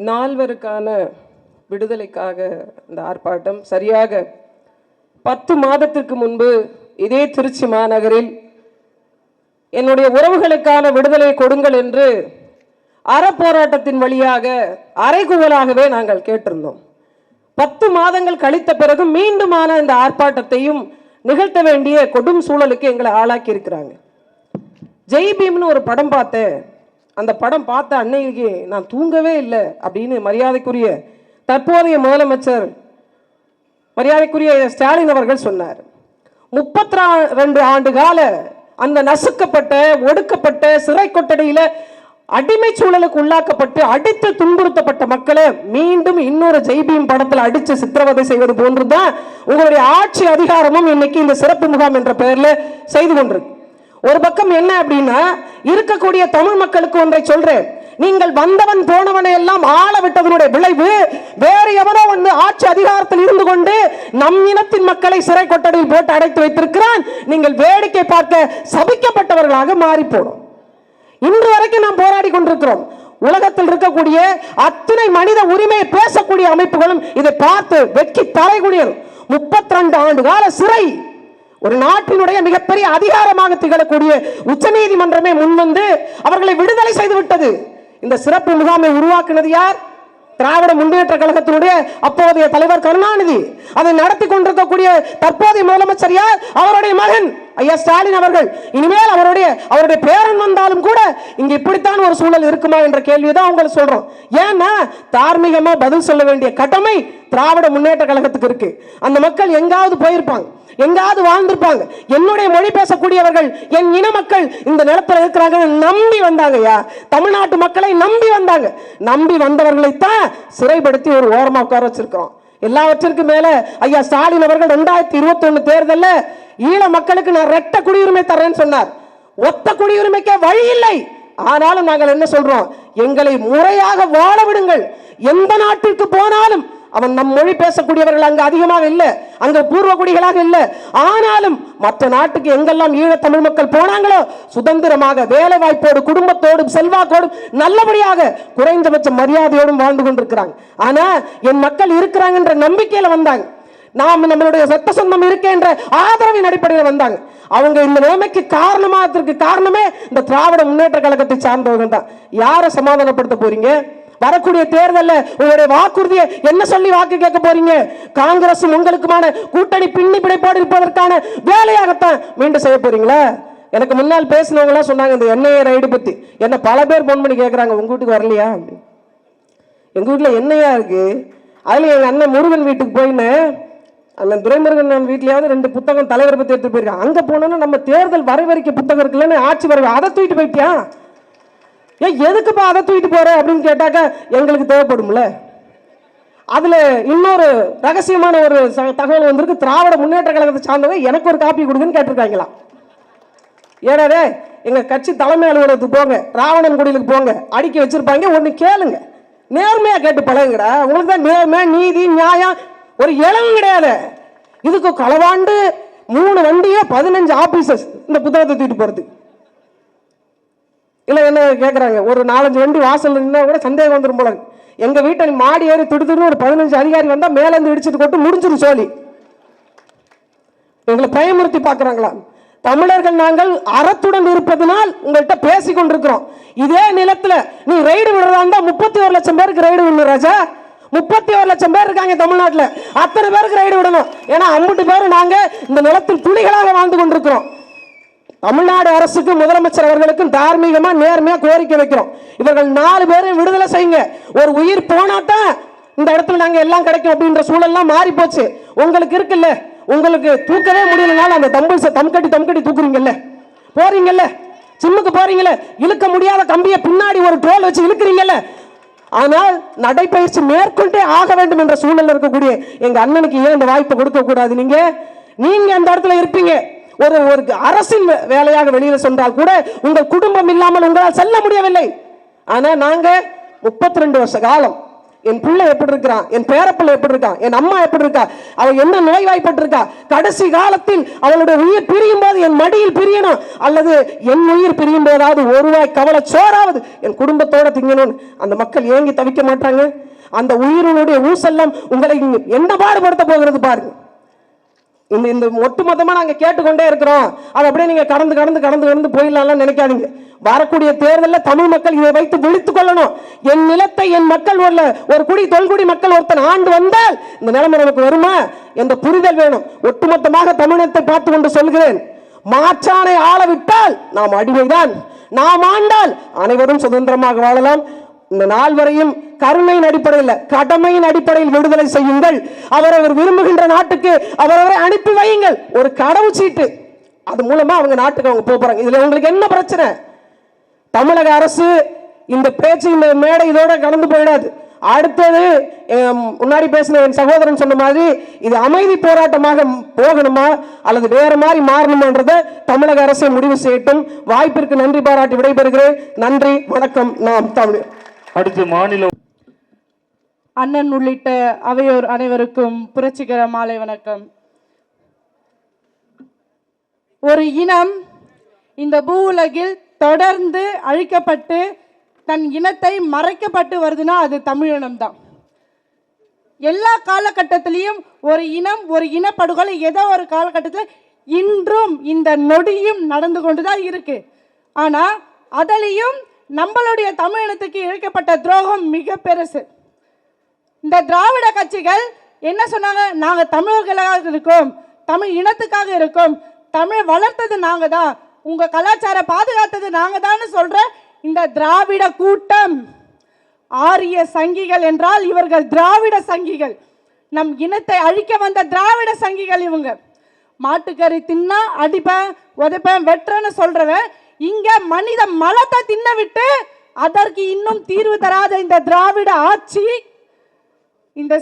நால்வருக்கான விடுதலைக்காக இந்த ஆர்ப்பாட்டம் சரியாக 10 மாதத்திற்கு முன்பு இதே திருச்சி மாநகரில் என்னுடைய உறவுகளுக்கான விடுதலை கொடுங்கள் என்று அறப்போராட்டத்தின் வழியாக அறைகூவலாகவே நாங்கள் கேட்டிருந்தோம். 10 மாதங்கள் கழித்த பிறகு மீண்டுமான இந்த ஆர்ப்பாட்டத்தையும் நிகழ்த்த வேண்டிய கொடும் சூழலுக்கு எங்களை ஆளாக்கி இருக்கிறாங்க. ஜெய் பீம்னு ஒரு படம் பார்த்தேன். அந்த படம் பார்த்த அன்னைக்கு நான் தூங்கவே இல்லை அப்படின்னு மரியாதைக்குரிய தற்போதைய முதலமைச்சர் மரியாதைக்குரிய ஸ்டாலின் அவர்கள் சொன்னார். 32 ஆண்டு கால அந்த நசுக்கப்பட்ட ஒடுக்கப்பட்ட சிறை கொட்டடியில அடிமை சூழலுக்கு உள்ளாக்கப்பட்டு அடித்து துன்புறுத்தப்பட்ட மக்களை மீண்டும் இன்னொரு ஜெய்பீம் படத்தில் அடிச்சு சித்திரவதை செய்வது போன்றுதான் உங்களுடைய ஆட்சி அதிகாரமும் இன்னைக்கு இந்த சிறப்பு முகாம் என்ற பெயர்ல செய்து கொண்டிருக்கு. ஒரு பக்கம் என்ன அப்படின்னா, இருக்கக்கூடிய தமிழ் மக்களுக்கு ஒன்றை சொல்றேன். நீங்கள் வந்தவன் போனவனை எல்லாம் ஆள விட்டதனுடைய விளைவு வேறு எவனோ வந்து ஆட்சி அதிகாரத்தில் இருந்து கொண்டு நம் இனத்தின் மக்களை சிறை கொட்டடியில் போட்டு அடைத்து வைத்திருக்கிறான். நீங்கள் வேடிக்கை பார்க்க சபிக்கப்பட்டவர்களாக மாறி போடும். இன்று வரைக்கும் நாம் போராடி கொண்டிருக்கிறோம். உலகத்தில் இருக்கக்கூடிய அத்தனை மனித உரிமையை பேசக்கூடிய அமைப்புகளும் இதை பார்த்து வெட்கி தலைகுனியல். 32 ஆண்டு கால சிறை ஒரு நாட்டினுடைய மிகப்பெரிய அதிகாரமாக திகழக்கூடிய உச்சநீதிமன்றமே முன்வந்து அவர்களை விடுதலை செய்து விட்டது. இந்த சிறப்பு முகாமை உருவாக்குனது யார்? திராவிட முன்னேற்ற கழகத்தினுடைய அப்போதைய தலைவர் கருணாநிதி. அதை நடத்தி கொண்டிருக்கக்கூடிய தற்போதைய முதலமைச்சர் யார்? அவருடைய மகன் ஐயா ஸ்டாலின் அவர்கள். இனிமேல் அவருடைய பேரன் வந்தாலும் கூட இங்க இப்படித்தான் ஒரு சூழல் இருக்குமா என்ற கேள்விதான் உங்களுக்கு சொல்றோம். ஏன்னா தார்மீகமா பதில் சொல்ல வேண்டிய கடமை திராவிட முன்னேற்ற கழகத்துக்கு இருக்கு. அந்த மக்கள் எங்காவது போயிருப்பாங்க, எங்காவது வாழ்ந்திருப்பாங்க. என்னுடைய மொழி பேசக்கூடியவர்கள் என் இன மக்கள் இந்த நிலத்தில் இருக்கிறாங்க நம்பி வந்தாங்கய்யா. தமிழ்நாட்டு மக்களை நம்பி வந்தாங்க. நம்பி வந்தவர்களைத்தான் சிறைப்படுத்தி ஒரு ஓரமா உட்கார வச்சிருக்கோம். எல்லாவற்றிற்கும் மேல ஐயா ஸ்டாலின் அவர்கள் 2021 தேர்தலில் ஈழ மக்களுக்கு நான் ரெட்ட குடியுரிமை தரேன்னு சொன்னார். ஒத்த குடியுரிமைக்கே வழி இல்லை. ஆனாலும் நாங்கள் என்ன சொல்றோம்? எங்களை முறையாக வாழ விடுங்கள். எந்த நாட்டிற்கு போனாலும் அவன் நம் மொழி பேசக்கூடியவர்கள் அங்கு அதிகமாக இல்லை, அங்க பூர்வ குடிகளாக இல்லை. ஆனாலும் மற்ற நாட்டுக்கு எங்கெல்லாம் ஈழ தமிழ் மக்கள் போனாங்களோ சுதந்திரமாக வேலை வாய்ப்போடு குடும்பத்தோடும் செல்வாக்கோடும் நல்லபடியாக குறைந்தபட்ச மரியாதையோடும் வாழ்ந்து கொண்டிருக்கிறாங்க. ஆனா என் மக்கள் இருக்கிறாங்கன்ற நம்பிக்கையில வந்தாங்க. நாம் நம்மளுடைய சட்ட சொந்தம் இருக்கின்ற ஆதரவின் அடிப்படையில் வந்தாங்க. அவங்க இந்த நிலைமைக்கு காரணமே இந்த திராவிட முன்னேற்ற கழகத்தை சார்ந்தவர்கள் தான். யாரை சமாதானப்படுத்த போறீங்க? வரக்கூடிய தேர்தலில் உங்களுடைய வாக்குறுதியை என்ன சொல்லி வாக்கு கேட்க போறீங்க? காங்கிரஸ் உங்களுக்குமான கூட்டணி பின்னி பிணைப்போடு இருப்பதற்கான வேலையாகத்தான் மீண்டும் செய்ய போறீங்களா? எனக்கு முன்னால் பேசினவங்க எல்லாம் சொன்னாங்க இந்த என்ஐஏ ரைடு பத்தி. என்ன பல பேர் போன் பண்ணி கேட்கறாங்க, உங்க வீட்டுக்கு வரலையா? எங்க வீட்டுல என்னையா இருக்கு. அதுல எங்க அண்ணன் முருகன் வீட்டுக்கு போயின்னு அண்ணன் துரைமுருகன் வீட்லயாவது 2 புத்தகம் தலைவர் பத்தி எடுத்து போயிருக்காங்க. அங்க போனோம்னா நம்ம தேர்தல் வரைவறிக்கை புத்தகம் இருக்குல்லன்னு ஆட்சி வரைவை அதை தூக்கிட்டு போயிட்டியா? எதுக்குப்பா அதை தூக்கிட்டு போற அப்படின்னு கேட்டாக்கா எங்களுக்கு தேவைப்படும்ல. அதுல இன்னொரு ரகசியமான ஒரு தகவல் வந்திருக்கு. திராவிட முன்னேற்ற கழகத்தை சார்ந்தவங்க எனக்கு ஒரு காப்பி கொடுக்குன்னு கேட்டிருக்காங்களா? ஏடாதே எங்க கட்சி தலைமை அலுவலகத்துக்கு போங்க, ராவணன் குடிலுக்கு போங்க, அடுக்கி வச்சிருப்பாங்க. ஒண்ணு கேளுங்க, நேர்மையா கேட்டு பழகுங்கடா. உங்களுக்கு தான் நேர்மை நீதி நியாயம் ஒரு இளவும் கிடையாது. இதுக்கு களவாண்டு 3 வண்டியே 15 ஆபீசர்ஸ் இந்த புத்தகத்தை தூக்கிட்டு போறது இல்ல. என்ன கேட்கறாங்க, ஒரு 4-5 வண்டி வாசல் இருந்தா கூட சந்தேகம் வந்துடும் போல. எங்க வீட்டை மாடி ஏறி துடுத்துன்னு ஒரு 15 அதிகாரி வந்தா மேல இருந்து இடிச்சுட்டு கொட்டு முடிஞ்சிடும் சோழி. எங்களை பயமுறுத்தி பாக்குறாங்களா? தமிழர்கள் நாங்கள் அறத்துடன் இருப்பதனால் உங்கள்கிட்ட பேசி கொண்டிருக்கிறோம். இதே நிலத்துல நீ ரைடு விடுறதா இருந்தா 31 லட்சம் பேருக்கு ரைடு விடணும் ராஜா. 31 லட்சம் பேர் இருக்காங்க தமிழ்நாட்டில். அத்தனை பேருக்கு ரைடு விடணும். ஏன்னா 50 பேர் நாங்க இந்த நிலத்தில் புலிகளாக வாழ்ந்து கொண்டிருக்கிறோம். தமிழ்நாடு அரசுக்கு முதலமைச்சர் அவர்களுக்கும் தார்மீகமா நேர்மையா கோரிக்கை வைக்கிறோம். இவர்கள் 4 பேரும் விடுதலை செய்யுங்க. ஒரு உயிர் போனாதான் இந்த இடத்துல நாங்க எல்லாம் கிடைக்கும் அப்படின்ற சூழல்லாம் மாறி போச்சு. உங்களுக்கு இருக்குல்ல, உங்களுக்கு தூக்கவே முடியலனால அந்த தம்கட்டி தூக்குறீங்கல்ல, போறீங்கல்ல, ஜிம்முக்கு போறீங்கல்ல, இழுக்க முடியாத கம்பியை பின்னாடி ஒரு டோல் வச்சு இழுக்கிறீங்கல்ல. ஆனால் நடைபயிற்சி மேற்கொண்டே ஆக வேண்டும் என்ற சூழல் இருக்கக்கூடிய எங்க அண்ணனுக்கு ஏன் இந்த வாய்ப்பை கொடுக்க கூடாது? நீங்க அந்த இடத்துல இருப்பீங்க. ஒரு அரசின் வேலையாக வெளியில சென்றால் கூட உங்கள் குடும்பம் இல்லாமல் உங்களால் செல்ல முடியவில்லை. ஆனா நாங்க 32 வருஷ காலம் என் பிள்ளை எப்படி இருக்கிறான், என் பேரப்பிள்ளை எப்படி இருக்கான், என் அம்மா எப்படி இருக்கா, அவள் என்ன நோய்வாய்ப்பட்டு இருக்கா, கடைசி காலத்தில் அவளுடைய உயிர் பிரியும் போது என் மடியில் பிரியணும், அல்லது என் உயிர் பிரியும் போதாவது ஒருவாய் கவலை சோறாவது என் குடும்பத்தோட திங்கணும். அந்த மக்கள் ஏங்கி தவிக்க மாட்டாங்க. அந்த உயிரினுடைய ஊசெல்லாம் உங்களை என்ன பாடுபடுத்த போகிறது பாருங்க. இந்த ஒட்டுமொத்தமா நாங்க கேட்டுக்கொண்டே இருக்கிறோம். அதை அப்படியே நீங்க கடந்து கடந்து கடந்து கடந்து போயிடலாம் நினைக்காதீங்க. வரக்கூடிய தேர்தலில் தமிழ் மக்கள் இதை வைத்து விழித்துக் கொள்ளணும். என் நிலத்தை என் மக்கள் ஒரு குடி தொல்குடி மக்கள் ஒருத்தன் ஆண்டு வந்தால் இந்த நிலைமை நமக்கு வருமா என்ற புரிதல் வேணும். ஒட்டுமொத்தமாக தமிழத்தை பார்த்து கொண்டு சொல்கிறேன், மாற்றானை ஆளவிட்டால் நாம் அடிமைதான், நாம் ஆண்டால் அனைவரும் சுதந்திரமாக வாழலாம். இந்த நாள் வரையும் கருணையின் அடிப்படையில் கடமையின் அடிப்படையில் விடுதலை செய்யுங்கள். அவரவர் விரும்புகின்ற நாட்டுக்கு அவரவரை அனுப்பி வையுங்கள். ஒரு கடவு சீட்டு, அது மூலமா அவங்க நாட்டுக்கு அவங்க போறாங்க. இதுல உங்களுக்கு என்ன பிரச்சனை? தமிழக அரசு இந்த பேச்சு இந்த மேடை இதோட கடந்து போயிடாது. அடுத்தது முன்னாடி பேசின என் சகோதரன் சொன்ன மாதிரி இது அமைதி போராட்டமாக போகணுமா அல்லது வேற மாதிரி மாறணுமான்றதை தமிழக அரசை முடிவு செய்யட்டும். வாய்ப்பிற்கு நன்றி பாராட்டி விடைபெறுகிறேன். நன்றி, வணக்கம். நாம் தமிழ். அடுத்து மாநில அண்ணன் உள்ளிட்ட அவையோர் அனைவருக்கும் புரட்சிகர மாலை வணக்கம். ஒரு இனம் இந்த பூ உலகில் தொடர்ந்து அழிக்கப்பட்டு தன் இனத்தை மறைக்கப்பட்டு வருதுன்னா அது தமிழினம்தான். எல்லா காலகட்டத்திலையும் ஒரு இனம் ஒரு இனப்படுகொலை ஏதோ ஒரு காலகட்டத்தில் இன்றும் இந்த நொடியும் நடந்து கொண்டுதான் இருக்கு. ஆனா அதிலையும் நம்மளுடைய தமிழினத்துக்கு இழைக்கப்பட்ட துரோகம் மிக பெருசு. இந்த திராவிட கட்சிகள் என்ன சொன்னாங்க? நாங்க தமிழர்களாக இருக்கோம், தமிழ் இனத்துக்காக இருக்கோம், தமிழ் வளர்த்தது நாங்க தான், உங்க கலாச்சார பாதுகாத்தது நாங்க தான் சொல்ற இந்த திராவிட கூட்டம் ஆரிய சங்கிகள் என்றால் இவர்கள் திராவிட சங்கிகள். நம் இனத்தை அழிக்க வந்த திராவிட சங்கிகள் இவங்க. மாட்டுக்கறி தின்னா அடிப்பேன் உதைப்பேன் வெட்டுறேன்னு சொல்றவன் இங்க மனித மலத்தை தின்ன விட்டு அதற்கு இன்னும் தீர்வு தராத இந்த திராவிட ஆட்சி இந்த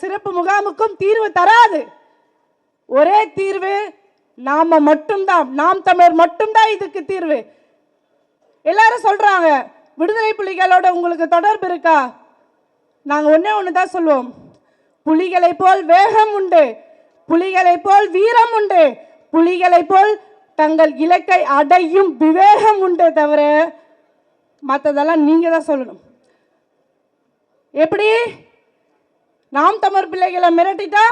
சிறப்பு முகாமுக்கும் தீர்வு தராது. ஒரே தீர்வு நாம மட்டும்தான், நாம் தமிழர் மட்டும்தான் இதுக்கு தீர்வு. எல்லாரும் சொல்றாங்க விடுதலை புலிகளோட உங்களுக்கு தொடர்பு இருக்கா? நாங்க ஒண்ணுதான் சொல்லுவோம், புலிகளை போல் வேகம் உண்டு, புலிகளை போல் வீரம் உண்டு, புலிகளை போல் தங்கள் இலக்கை அடையும் விவேகம் உண்டே தவிர மற்றதெல்லாம் நீங்க தான் சொல்லணும். எப்படி? நாம் தமிழ் பிள்ளைகளை மிரட்டிட்டா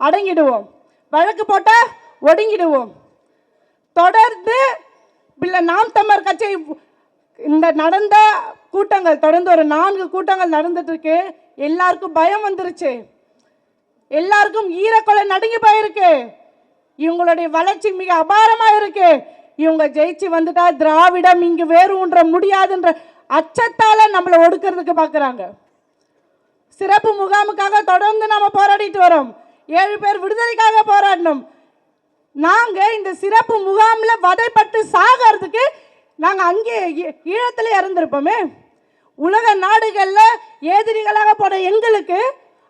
அடங்கிடுவோம், வழக்கு போட்டா ஒடுங்கிடுவோம். தொடர்ந்து நாம் தமிழர் கட்சி இந்த நடந்த கூட்டங்கள் தொடர்ந்து ஒரு 4 கூட்டங்கள் நடந்துட்டு இருக்கு. எல்லாருக்கும் பயம் வந்துருச்சு, எல்லாருக்கும் ஈரக்கொலை நடுங்கி போயிருக்கு. இவங்களுடைய வளர்ச்சி மிக அபாரமா இருக்கு. இவங்க ஜெயிச்சு வந்துட்டா திராவிடம் இங்கு வேறு ஒன்ற முடியாதுன்ற அச்சத்தால நம்மளை ஒடுக்கிறதுக்கு பாக்குறாங்க. சிறப்பு முகாமுக்காக தொடர்ந்து நாம போராடிட்டு வரோம். 7 பேர் விடுதலைக்காக போராடணும். நாங்க இந்த சிறப்பு முகாம்ல வதைப்பட்டு சாகிறதுக்கு நாங்க அங்கே ஈழத்துல இறந்திருப்போமே. உலக நாடுகள்ல எதிரிகளாக போன எங்களுக்கு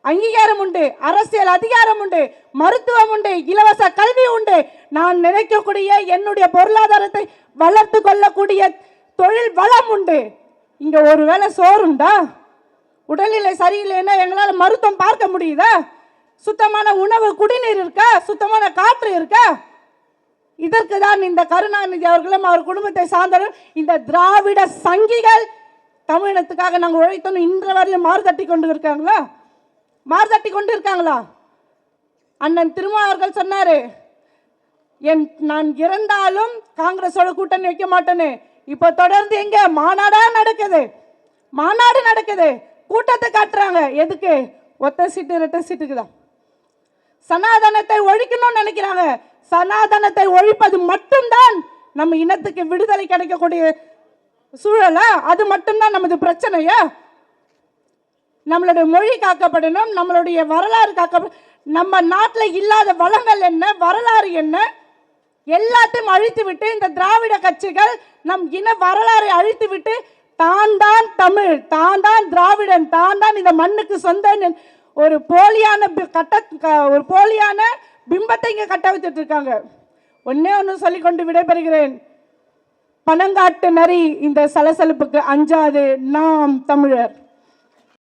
அங்கீகாரம் உண்டு, அரசியல் அதிகாரம் உண்டு, மருத்துவம் உண்டு, இலவச கல்வி உண்டு, நான் நினைக்கக்கூடிய என்னுடைய பொருளாதாரத்தை வளர்த்து கொள்ளக்கூடிய தொழில் வளம் உண்டு. இங்க ஒருவேளை சோறுண்டா? உடல்நிலை சரியில்லைன்னா எங்களால் மருத்துவம் பார்க்க முடியுதா? சுத்தமான உணவு குடிநீர் இருக்கா? சுத்தமான காற்று இருக்கா? இதற்கு தான் இந்த கருணாநிதி அவர்களும் அவர் குடும்பத்தை சார்ந்தவர்கள் இந்த திராவிட சங்கிகள் தமிழினத்துக்காக நாங்கள் உழைத்தோம் இன்ற வரையிலும் மாறுதட்டி கொண்டு இருக்காங்களா? மாறுதட்டி கொண்டு இருக்காங்களா? அண்ணன் திருமா அவர்கள் சொன்னாரு, நான் இறந்தாலும் காங்கிரஸோட கூட்டணி வைக்க மாட்டேன்னு. இப்ப தொடர்ந்து எங்க மாநாடா நடக்குது, மாநாடு நடக்குது, கூட்டத்தை காட்டுறாங்க. எதுக்கு? ஒத்த சீட்டு 2 சீட்டுக்கு தான். சனாதனத்தை ஒழிக்கணும்னு நினைக்கிறாங்க. சனாதனத்தை ஒழிப்பது மட்டும்தான் நம்ம இனத்துக்கு விடுதலை கிடைக்கக்கூடிய சூழலா? அது மட்டும்தான் நமது பிரச்சனையா? நம்மளுடைய மொழி காக்கப்படணும், நம்மளுடைய வரலாறு காக்கப்படணும். நம்ம நாட்டில் இல்லாத வளங்கள் என்ன, வரலாறு என்ன, எல்லாத்தையும் அழித்து விட்டு இந்த திராவிட கட்சிகள் நம் இன வரலாறை அழித்து விட்டு தான் தான் தமிழ், தான் தான் திராவிடன், தான் தான் இந்த மண்ணுக்கு சொந்த ஒரு போலியான பிம்பத்தை இங்க கட்ட வச்சுட்டு இருக்காங்க. ஒன்னு சொல்லிக்கொண்டு விடைபெறுகிறேன். பனங்காட்டு நரி இந்த சலசலப்புக்கு அஞ்சாது, நாம் தமிழர்.